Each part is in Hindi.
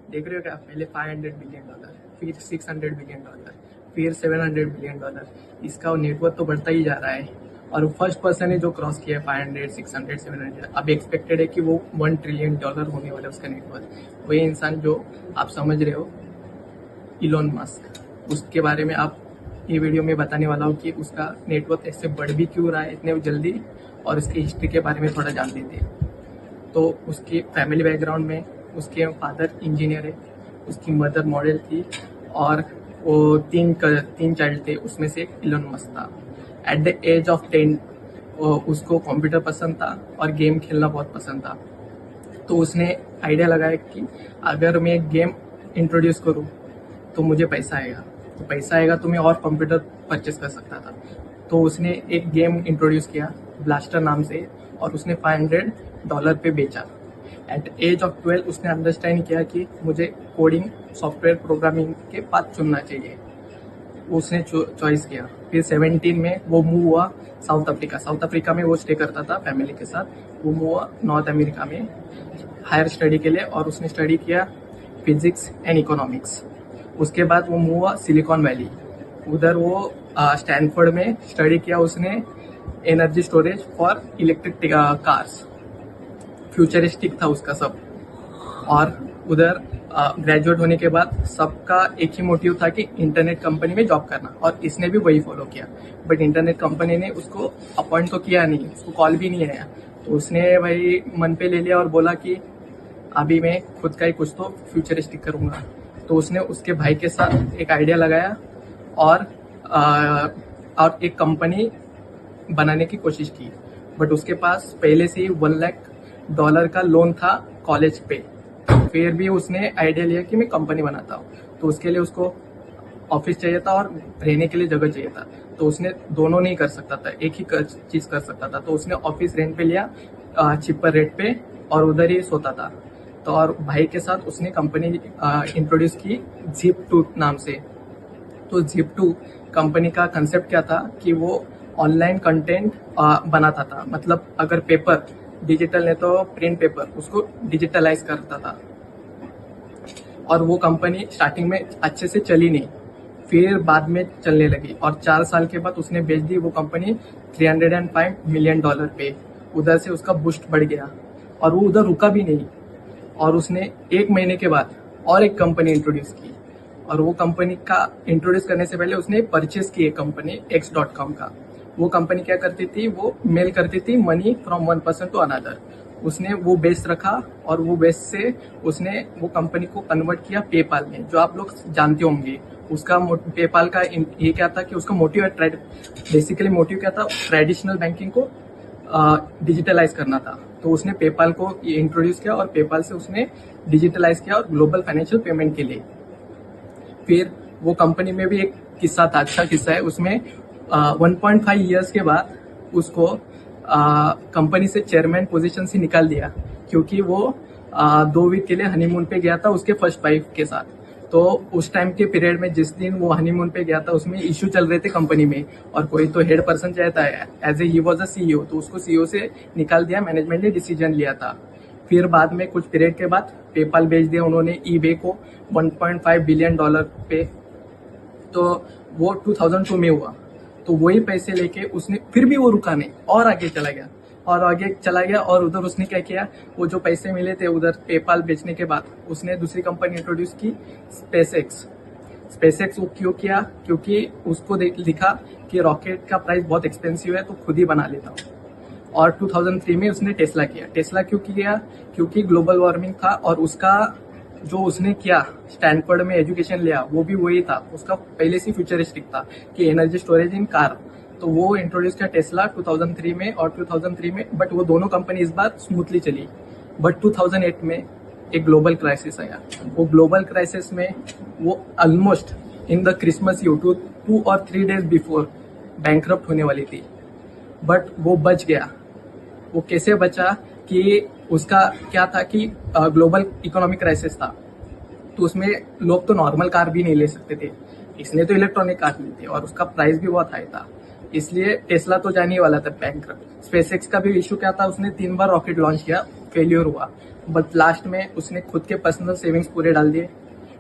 देख रहे हो क्या, पहले $500 बिलियन, फिर $600 बिलियन, फिर $700 बिलियन। इसका नेटवर्थ तो बढ़ता ही जा रहा है और फर्स्ट पर्सन है जो क्रॉस किया है 500, 600, 700। अब एक्सपेक्टेड है कि वो $1 ट्रिलियन होने वाला है उसका नेटवर्थ। वही इंसान जो आप समझ रहे हो, इलॉन मस्क, उसके बारे में आप ये वीडियो में बताने वाला हूँ कि उसका नेटवर्थ ऐसे बढ़ भी क्यों रहा है इतने जल्दी, और उसकी हिस्ट्री के बारे में थोड़ा जान लेते हैं। तो उसकी फैमिली बैकग्राउंड में उसके फादर इंजीनियर है, उसकी मदर मॉडल थी, और वो तीन चाइल्ड थे, उसमें से एक इलॉन मस्क था। एट द एज ऑफ 10 उसको कंप्यूटर पसंद था और गेम खेलना बहुत पसंद था। तो उसने आइडिया लगाया कि अगर मैं एक गेम इंट्रोड्यूस करूँ तो मुझे पैसा आएगा, तो पैसा आएगा तो मैं और कंप्यूटर परचेस कर सकता था। तो उसने एक गेम इंट्रोड्यूस किया ब्लास्टर नाम से, और उसने $500 पे बेचा। एट एज ऑफ 12 उसने अंडरस्टैंड किया कि मुझे कोडिंग, सॉफ्टवेयर प्रोग्रामिंग के पाथ चुनना चाहिए। उसने चॉइस किया। फिर 17 में वो मूव हुआ साउथ अफ्रीका में वो स्टे करता था फैमिली के साथ। वो मूव हुआ नॉर्थ अमेरिका में हायर स्टडी के लिए, और उसने स्टडी किया फिजिक्स एंड इकोनॉमिक्स। उसके बाद वो मूव हुआ सिलिकॉन वैली, उधर वो स्टैनफोर्ड में स्टडी किया उसने energy storage for electric cars. Futuristic था उसका सब। और उधर ग्रेजुएट होने के बाद सबका एक ही मोटिव था कि इंटरनेट कंपनी में जॉब करना, और इसने भी वही फॉलो किया। बट इंटरनेट कंपनी ने उसको अपॉइंट तो किया नहीं, उसको कॉल भी नहीं आया। तो उसने वही मन पे ले लिया और बोला कि अभी मैं खुद का ही कुछ तो फ्यूचरिस्टिक करूँगा। तो उसने उसके भाई के साथ एक आइडिया लगाया और एक कंपनी बनाने की कोशिश की। बट उसके पास पहले से ही $1 लाख का लोन था कॉलेज पे। फिर भी उसने आइडिया लिया कि मैं कंपनी बनाता हूँ। तो उसके लिए उसको ऑफिस चाहिए था और रहने के लिए जगह चाहिए था। तो उसने दोनों नहीं कर सकता था, एक ही चीज कर सकता था। तो उसने ऑफिस रेंट पे लिया चिपर रेट पे, और उधर ही सोता था। तो और भाई के साथ उसने कंपनी इंट्रोड्यूस की Zip2 नाम से। तो Zip2 कंपनी का कंसेप्ट क्या था कि वो ऑनलाइन कंटेंट बनाता था। मतलब अगर पेपर डिजिटल है तो प्रिंट पेपर, उसको डिजिटलाइज करता था। और वो कंपनी स्टार्टिंग में अच्छे से चली नहीं, फिर बाद में चलने लगी, और 4 साल के बाद उसने बेच दी वो कंपनी $305 मिलियन पे। उधर से उसका बूस्ट बढ़ गया, और वो उधर रुका भी नहीं। और उसने 1 महीने के बाद और एक कंपनी इंट्रोड्यूस की, और वो कंपनी का इंट्रोड्यूस करने से पहले उसने परचेस की एक कंपनी X.com का। वो कंपनी क्या करती थी, वो मेल करती थी money from one person to another. उसने वो बेस रखा, और वो बेस से उसने वो कंपनी को कन्वर्ट किया पेपाल में, जो आप लोग जानते होंगे। उसका पेपाल का ये क्या था कि उसका मोटिव बेसिकली मोटिव क्या था, ट्रेडिशनल बैंकिंग को डिजिटलाइज करना था। तो उसने पेपाल को इंट्रोड्यूस किया, और पेपाल से उसने डिजिटलाइज किया और ग्लोबल फाइनेंशियल पेमेंट के लिए। फिर वो कंपनी में भी एक किस्सा था, अच्छा किस्सा है उसमें। 1.5 ईयर्स के बाद उसको कंपनी से चेयरमैन पोजीशन से निकाल दिया, क्योंकि वो 2 वीक के लिए हनीमून पे गया था उसके फर्स्ट वाइफ के साथ। तो उस टाइम के पीरियड में जिस दिन वो हनीमून पे गया था, उसमें इश्यू चल रहे थे कंपनी में, और कोई तो हेड पर्सन चाहता है as a he was a CEO, तो उसको सीईओ से निकाल दिया। मैनेजमेंट ने डिसीजन लिया था। फिर बाद में कुछ पीरियड के बाद पेपाल बेच दिया उन्होंने ईबे को $1.5 बिलियन पे। तो वो 2002 में हुआ। तो वही पैसे लेके उसने, फिर भी वो रुका नहीं, और आगे चला गया। और उधर उसने क्या किया, वो जो पैसे मिले थे उधर पेपाल बेचने के बाद, उसने दूसरी कंपनी इंट्रोड्यूस की स्पेसएक्स। वो क्यों किया, क्योंकि उसको दिखा कि रॉकेट का प्राइस बहुत एक्सपेंसिव है, तो खुद ही बना लेता हूँ। और 2003 में उसने टेस्ला किया। टेस्ला क्यों किया, क्योंकि ग्लोबल वार्मिंग था, और उसका जो उसने किया स्टैनफोर्ड में एजुकेशन लिया, वो भी वही था। उसका पहले से फ्यूचरिस्टिक था कि एनर्जी स्टोरेज इन कार। तो वो इंट्रोड्यूस किया टेस्ला 2003 में, और 2003 में, बट वो दोनों कंपनी इस बार स्मूथली चली। बट 2008 में एक ग्लोबल क्राइसिस आया। वो ग्लोबल क्राइसिस में वो almost in the Christmas Eve 2 और 3 डेज बिफोर बैंकरप्ट होने वाली थी। बट वो बच गया। वो कैसे बचा कि उसका क्या था कि ग्लोबल इकोनॉमिक क्राइसिस था, तो उसमें लोग तो नॉर्मल कार भी नहीं ले सकते थे, इसने तो इलेक्ट्रॉनिक कार ली थी, और उसका प्राइस भी बहुत हाई था। इसलिए टेस्ला तो जाने वाला था बैंकरप्ट। स्पेसएक्स का भी इशू क्या था, उसने 3 बार रॉकेट लॉन्च किया फेल्योर हुआ, बट लास्ट में उसने खुद के पर्सनल सेविंग्स पूरे डाल दिए,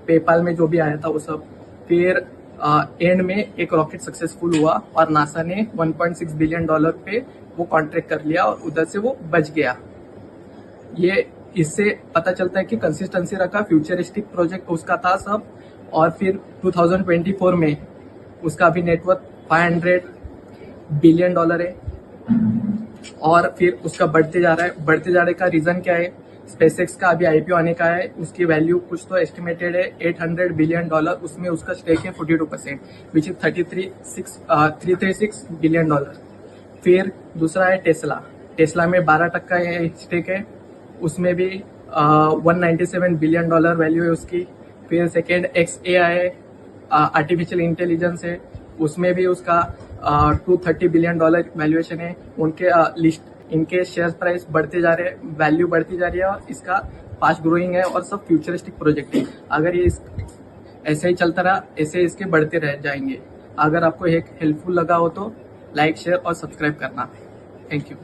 पेपाल में जो भी आया था वो सब। फिर एंड में एक रॉकेट सक्सेसफुल हुआ और नासा ने $1.6 बिलियन पे वो कॉन्ट्रैक्ट कर लिया और उधर से वो बच गया। ये इससे पता चलता है कि कंसिस्टेंसी रखा, फ्यूचरिस्टिक प्रोजेक्ट उसका था सब। और फिर 2024 में उसका भी नेटवर्थ $500 बिलियन है और फिर उसका बढ़ते जा रहा है। बढ़ते जाने का रीजन क्या है? स्पेसएक्स का अभी आईपीओ आने का है, उसकी वैल्यू कुछ तो एस्टिमेटेड है $800 बिलियन, उसमें उसका स्टेक है 42%, विच इज 336 बिलियन। फिर दूसरा है टेस्ला। टेस्ला में 12% स्टेक है, उसमें भी 197 बिलियन वैल्यू है उसकी। फिर सेकेंड XAI है, आर्टिफिशियल इंटेलिजेंस है, उसमें भी उसका 230 बिलियन वैल्यूएशन है। उनके लिस्ट इनके शेयर प्राइस बढ़ते जा रहे हैं, वैल्यू बढ़ती जा रही है और इसका फास्ट ग्रोइंग है और सब फ्यूचरिस्टिक प्रोजेक्ट है। अगर ये ऐसे ही चलता रहा, ऐसे इसके बढ़ते रह जाएंगे। अगर आपको एक हेल्पफुल लगा हो तो लाइक, शेयर और सब्सक्राइब करना। Thank you.